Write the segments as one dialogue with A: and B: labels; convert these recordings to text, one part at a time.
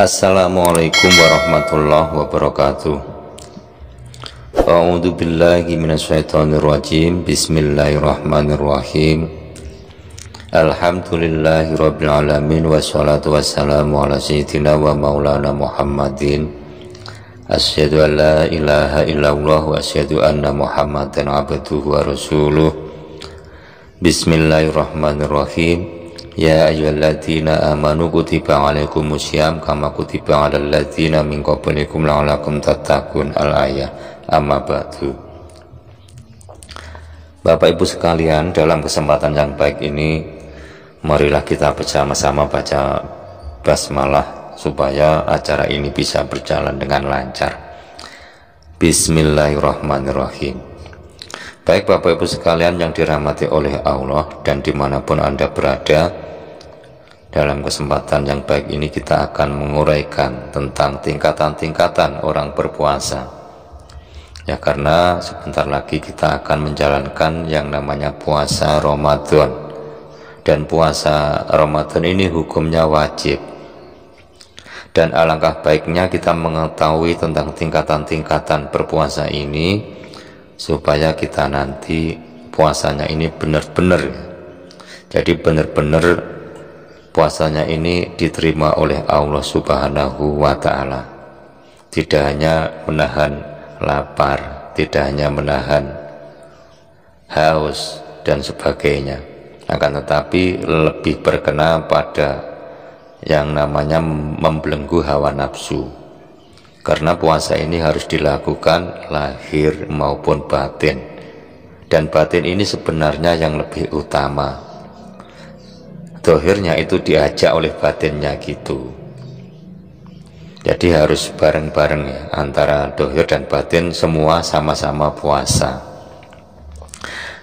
A: Assalamualaikum warahmatullahi wabarakatuh. A'udzu billahi minasyaitonir rajim. Bismillahirrahmanirrahim. Alhamdulillahirabbil alamin wassalatu wassalamu ala sayyidina wa maulana Muhammadin. Asyhadu an la ilaha illallah wa asyhadu anna Muhammadan abduhu wa rasuluh. Bismillahirrahmanirrahim. Ya ayyuhalladzina amanu kutiba alaikumusiyam kama kutiba alal ladzina min qablikum la'allakum tattaqun. Al-ayah. Amma ba'du. Bapak Ibu sekalian, dalam kesempatan yang baik ini marilah kita bersama-sama baca basmalah supaya acara ini bisa berjalan dengan lancar. Bismillahirrahmanirrahim. Baik Bapak Ibu sekalian yang dirahmati oleh Allah dan dimanapun Anda berada, dalam kesempatan yang baik ini kita akan menguraikan tentang tingkatan-tingkatan orang berpuasa. Ya, karena sebentar lagi kita akan menjalankan yang namanya puasa Ramadan. Dan puasa Ramadan ini hukumnya wajib. Dan alangkah baiknya kita mengetahui tentang tingkatan-tingkatan berpuasa ini supaya kita nanti puasanya ini benar-benar, jadi benar-benar puasanya ini diterima oleh Allah Subhanahu wa Ta'ala. Tidak hanya menahan lapar, tidak hanya menahan haus dan sebagainya, akan tetapi lebih berkenan pada yang namanya membelenggu hawa nafsu. Karena puasa ini harus dilakukan lahir maupun batin, dan batin ini sebenarnya yang lebih utama. Dohirnya itu diajak oleh batinnya gitu. Jadi harus bareng-bareng ya, antara dohir dan batin semua sama-sama puasa.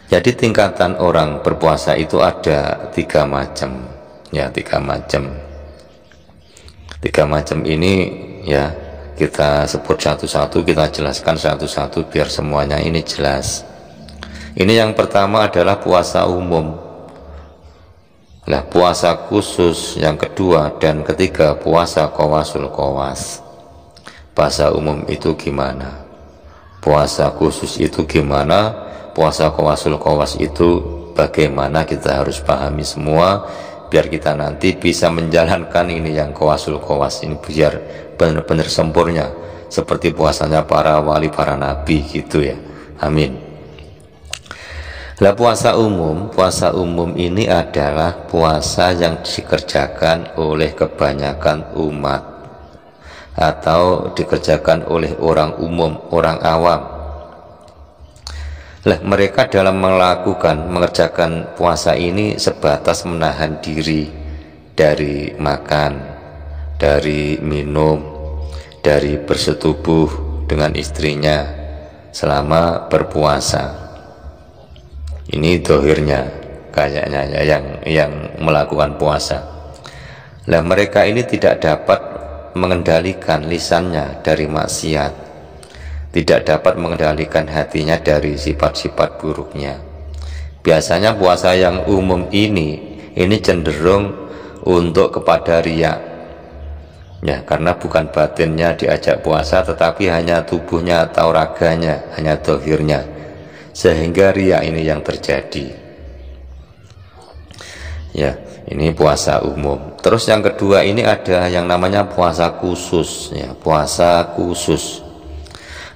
A: Jadi tingkatan orang berpuasa itu ada tiga macam ya, tiga macam ini ya. Kita sebut satu-satu, kita jelaskan satu-satu biar semuanya ini jelas. Ini yang pertama adalah puasa umum. Lah, puasa khusus yang kedua dan ketiga puasa qawasul qawas. Puasa umum itu gimana? Puasa khusus itu gimana? Puasa qawasul qawas itu bagaimana? Kita harus pahami semua biar kita nanti bisa menjalankan ini yang qawasul qawas ini biar benar-benar sempurna seperti puasanya para wali, para nabi gitu ya. Amin. Lah, puasa umum ini adalah puasa yang dikerjakan oleh kebanyakan umat atau dikerjakan oleh orang umum, orang awam. Lah, mereka dalam mengerjakan puasa ini sebatas menahan diri dari makan, dari minum, dari bersetubuh dengan istrinya selama berpuasa. Ini dohirnya kayaknya ya, yang melakukan puasa. Lah, mereka ini tidak dapat mengendalikan lisannya dari maksiat, tidak dapat mengendalikan hatinya dari sifat-sifat buruknya. Biasanya puasa yang umum ini cenderung untuk kepada riya ya, karena bukan batinnya diajak puasa tetapi hanya tubuhnya atau raganya, hanya dohirnya, sehingga riya ini yang terjadi ya. Ini puasa umum. Terus yang kedua ini ada yang namanya puasa khusus ya, puasa khusus.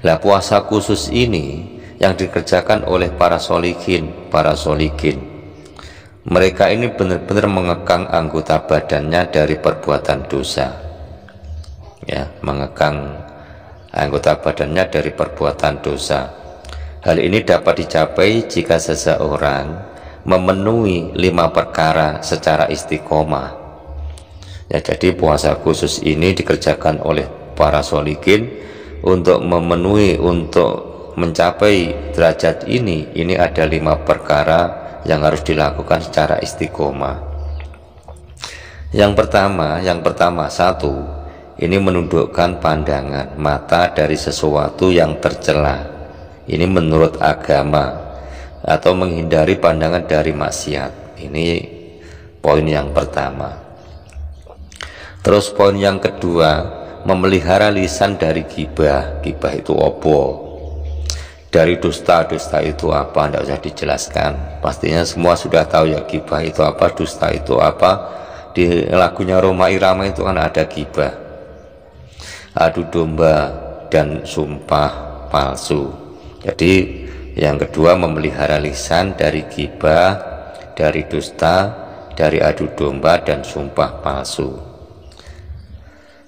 A: Lah, puasa khusus ini yang dikerjakan oleh para sholihin. Mereka ini benar-benar mengekang anggota badannya dari perbuatan dosa ya, mengekang anggota badannya dari perbuatan dosa. Hal ini dapat dicapai jika seseorang memenuhi 5 perkara secara istiqomah ya. Jadi puasa khusus ini dikerjakan oleh para sholihin untuk memenuhi, untuk mencapai derajat ini ada 5 perkara yang harus dilakukan secara istiqomah. Yang pertama, satu, ini menundukkan pandangan mata dari sesuatu yang tercela. Ini menurut agama, atau menghindari pandangan dari maksiat. Ini poin yang pertama. Terus poin yang kedua, memelihara lisan dari ghibah. Ghibah itu apa? Dari dusta. Dusta itu apa? Tidak usah dijelaskan, pastinya semua sudah tahu ya ghibah itu apa, dusta itu apa. Di lagunya Rhoma Irama itu kan ada ghibah, adu domba, dan sumpah palsu. Jadi yang kedua, memelihara lisan dari ghibah, dari dusta, dari adu domba, dan sumpah palsu.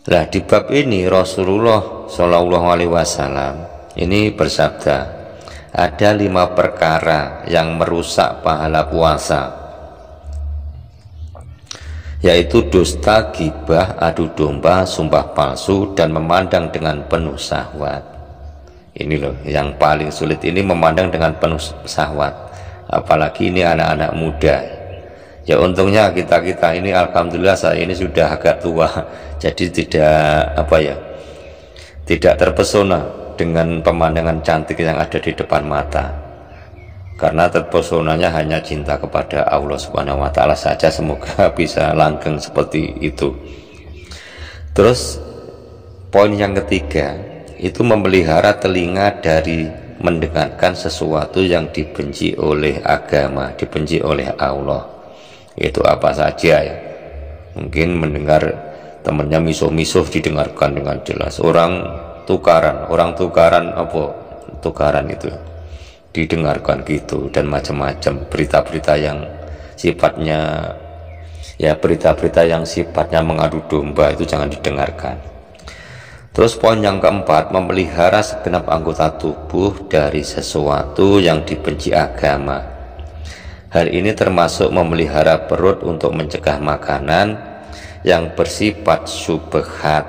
A: Nah, di bab ini Rasulullah Shallallahu Alaihi Wasallam ini bersabda, ada 5 perkara yang merusak pahala puasa, yaitu dusta, ghibah, adu domba, sumpah palsu, dan memandang dengan penuh syahwat. Ini loh yang paling sulit, ini memandang dengan penuh syahwat, apalagi ini anak-anak muda. Ya untungnya kita ini alhamdulillah saya ini sudah agak tua, jadi tidak terpesona dengan pemandangan cantik yang ada di depan mata, karena terpesonanya hanya cinta kepada Allah Subhanahu wa Ta'ala saja. Semoga bisa langgeng seperti itu. Terus poin yang ketiga itu memelihara telinga dari mendengarkan sesuatu yang dibenci oleh agama, dibenci oleh Allah. Itu apa saja ya, mungkin mendengar temannya misuh-misuh didengarkan dengan jelas, orang tukaran apa, tukaran itu didengarkan gitu, dan macam-macam berita-berita yang sifatnya mengadu domba itu jangan didengarkan. Terus poin yang keempat, memelihara segenap anggota tubuh dari sesuatu yang dibenci agama. Hal ini termasuk memelihara perut untuk mencegah makanan yang bersifat syubhat.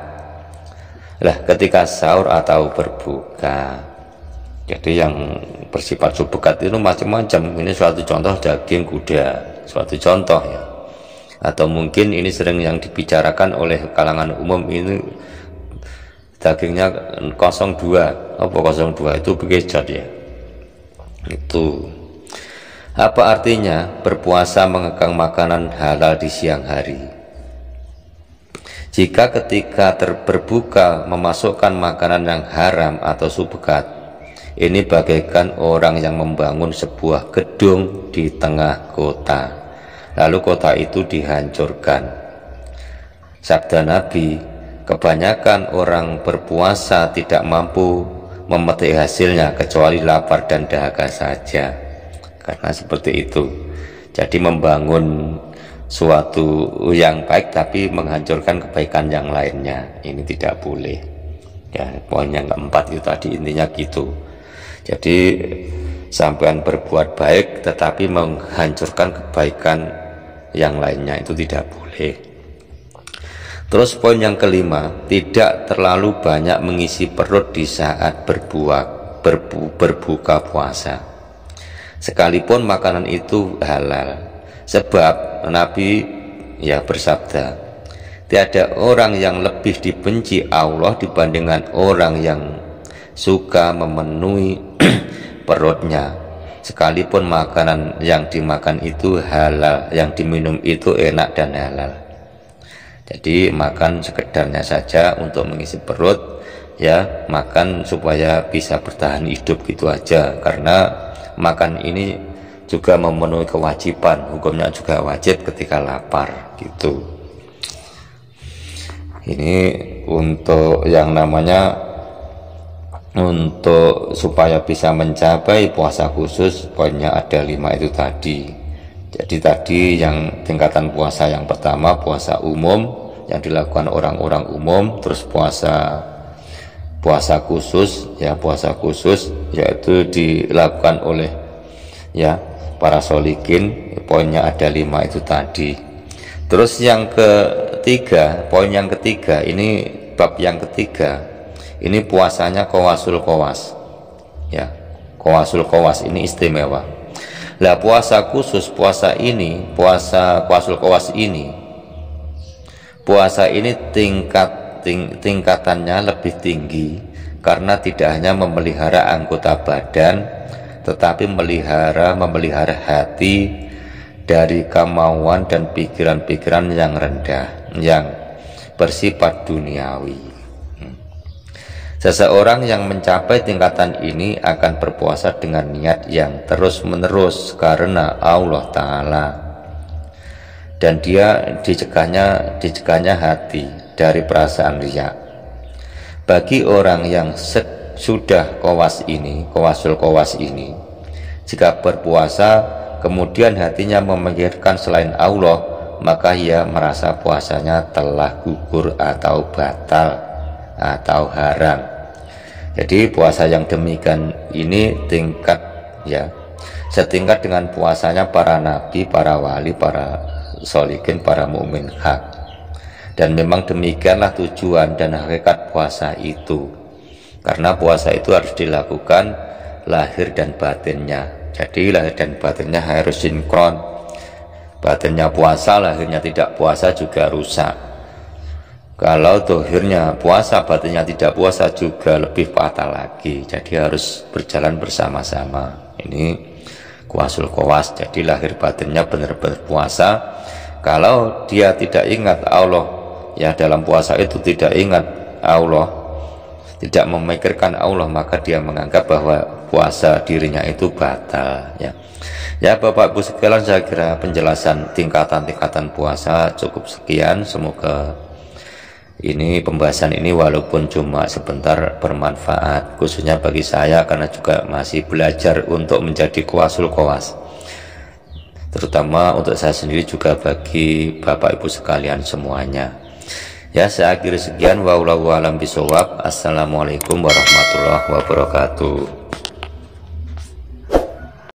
A: Lah, ketika sahur atau berbuka, jadi yang bersifat syubhat itu macam-macam. Ini suatu contoh daging kuda, suatu contoh ya. Atau mungkin ini sering yang dibicarakan oleh kalangan umum, ini dagingnya 02. Apa 02 itu bekejot ya. Itu apa artinya? Berpuasa mengekang makanan halal di siang hari. Jika ketika berbuka memasukkan makanan yang haram atau subhat, ini bagaikan orang yang membangun sebuah gedung di tengah kota, lalu kota itu dihancurkan. Sabda Nabi, kebanyakan orang berpuasa tidak mampu memetik hasilnya kecuali lapar dan dahaga saja. Karena seperti itu, jadi membangun suatu yang baik tapi menghancurkan kebaikan yang lainnya, ini tidak boleh ya. Poin yang keempat itu tadi intinya gitu. Jadi sampean berbuat baik tetapi menghancurkan kebaikan yang lainnya, itu tidak boleh. Terus poin yang kelima, tidak terlalu banyak mengisi perut di saat berbuka puasa, sekalipun makanan itu halal. Sebab Nabi ya bersabda, tiada orang yang lebih dibenci Allah dibandingkan orang yang suka memenuhi perutnya, sekalipun makanan yang dimakan itu halal, yang diminum itu enak dan halal. Jadi makan sekedarnya saja untuk mengisi perut ya, makan supaya bisa bertahan hidup gitu aja. Karena makan ini juga memenuhi kewajiban, hukumnya juga wajib ketika lapar gitu. Ini untuk yang namanya untuk supaya bisa mencapai puasa khusus, poinnya ada 5 itu tadi. Jadi tadi yang tingkatan puasa yang pertama, puasa umum yang dilakukan orang-orang umum. Terus puasa khusus ya, puasa khusus yaitu dilakukan oleh ya para sholikin, poinnya ada 5 itu tadi. Terus yang ketiga, poin yang ketiga, ini bab yang ketiga, ini puasanya qawasul qawas ya, qawasul qawas ini istimewa. Lah puasa khusus, puasa qawasul qawas ini, puasa ini tingkatannya lebih tinggi karena tidak hanya memelihara anggota badan tetapi memelihara hati dari kemauan dan pikiran-pikiran yang rendah, yang bersifat duniawi. Seseorang yang mencapai tingkatan ini akan berpuasa dengan niat yang terus-menerus karena Allah Ta'ala, dan dia dicegahnya hati dari perasaan riya. Bagi orang yang sudah qawasul qawas ini, jika berpuasa kemudian hatinya memikirkan selain Allah, maka ia merasa puasanya telah gugur atau batal atau haram. Jadi puasa yang demikian ini setingkat dengan puasanya para nabi, para wali, para sholihin, para mukmin hak. Dan memang demikianlah tujuan dan hakikat puasa itu, karena puasa itu harus dilakukan lahir dan batinnya. Jadi lahir dan batinnya harus sinkron. Batinnya puasa, lahirnya tidak puasa juga rusak. Kalau dohirnya puasa, batinnya tidak puasa juga lebih fatal lagi. Jadi harus berjalan bersama-sama. Ini qawasul qawas. Jadi lahir batinnya benar-benar puasa. Kalau dia tidak ingat Allah, ya dalam puasa itu tidak ingat Allah, tidak memikirkan Allah, maka dia menganggap bahwa puasa dirinya itu batal. Ya Bapak Ibu sekalian, saya kira penjelasan tingkatan-tingkatan puasa cukup sekian. Semoga ini pembahasan ini walaupun cuma sebentar bermanfaat, khususnya bagi saya karena juga masih belajar untuk menjadi qawasul qawas, terutama untuk saya sendiri juga bagi Bapak Ibu sekalian semuanya. Ya, saya akhiri sekian. Wallahu a'lam bishawab. Assalamualaikum warahmatullahi wabarakatuh.